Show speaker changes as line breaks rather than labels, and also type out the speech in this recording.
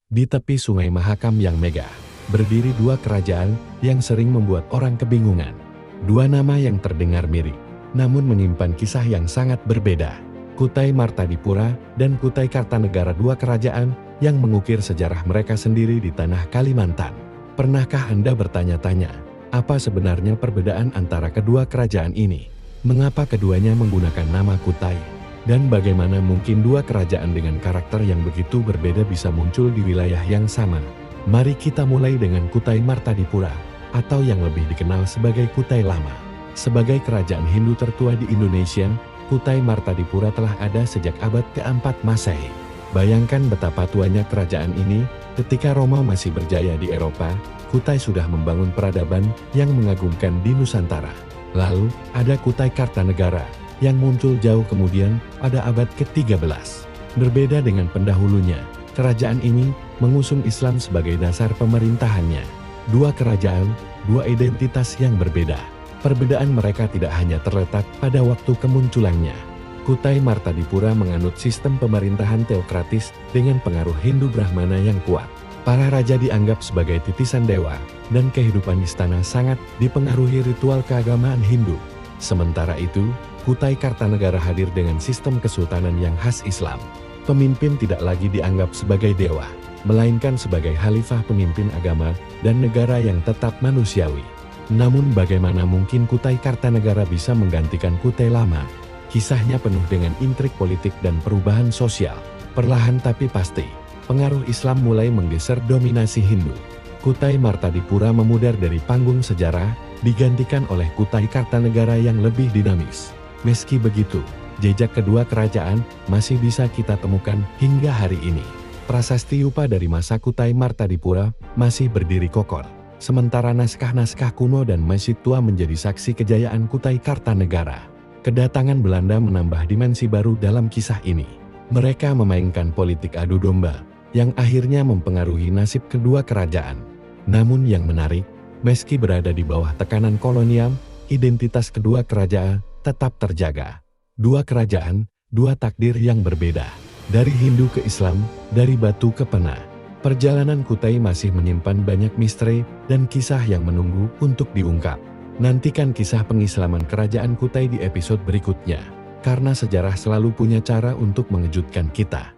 Di tepi Sungai Mahakam yang megah, berdiri dua kerajaan yang sering membuat orang kebingungan. Dua nama yang terdengar mirip, namun menyimpan kisah yang sangat berbeda. Kutai Martadipura dan Kutai Kartanegara, dua kerajaan yang mengukir sejarah mereka sendiri di tanah Kalimantan. Pernahkah Anda bertanya-tanya, apa sebenarnya perbedaan antara kedua kerajaan ini? Mengapa keduanya menggunakan nama Kutai? Dan bagaimana mungkin dua kerajaan dengan karakter yang begitu berbeda bisa muncul di wilayah yang sama? Mari kita mulai dengan Kutai Martadipura, atau yang lebih dikenal sebagai Kutai Lama. Sebagai kerajaan Hindu tertua di Indonesia, Kutai Martadipura telah ada sejak abad ke-4 Masehi. Bayangkan betapa tuanya kerajaan ini, ketika Roma masih berjaya di Eropa, Kutai sudah membangun peradaban yang mengagumkan di Nusantara. Lalu, ada Kutai Kartanegara, yang muncul jauh kemudian pada abad ke-13. Berbeda dengan pendahulunya, kerajaan ini mengusung Islam sebagai dasar pemerintahannya. Dua kerajaan, dua identitas yang berbeda. Perbedaan mereka tidak hanya terletak pada waktu kemunculannya. Kutai Martadipura menganut sistem pemerintahan teokratis dengan pengaruh Hindu Brahmana yang kuat. Para raja dianggap sebagai titisan dewa, dan kehidupan istana sangat dipengaruhi ritual keagamaan Hindu. Sementara itu, Kutai Kartanegara hadir dengan sistem kesultanan yang khas Islam. Pemimpin tidak lagi dianggap sebagai dewa, melainkan sebagai khalifah pemimpin agama dan negara yang tetap manusiawi. Namun bagaimana mungkin Kutai Kartanegara bisa menggantikan Kutai Lama? Kisahnya penuh dengan intrik politik dan perubahan sosial. Perlahan tapi pasti, pengaruh Islam mulai menggeser dominasi Hindu. Kutai Martadipura memudar dari panggung sejarah, digantikan oleh Kutai Kartanegara yang lebih dinamis. Meski begitu, jejak kedua kerajaan masih bisa kita temukan hingga hari ini. Prasasti Yupa dari masa Kutai Martadipura masih berdiri kokoh, sementara naskah-naskah kuno dan masjid tua menjadi saksi kejayaan Kutai Kartanegara. Kedatangan Belanda menambah dimensi baru dalam kisah ini. Mereka memainkan politik adu domba, yang akhirnya mempengaruhi nasib kedua kerajaan. Namun yang menarik, meski berada di bawah tekanan kolonial, identitas kedua kerajaan tetap terjaga. Dua kerajaan, dua takdir yang berbeda. Dari Hindu ke Islam, dari batu ke pena. Perjalanan Kutai masih menyimpan banyak misteri dan kisah yang menunggu untuk diungkap. Nantikan kisah pengislaman kerajaan Kutai di episode berikutnya. Karena sejarah selalu punya cara untuk mengejutkan kita.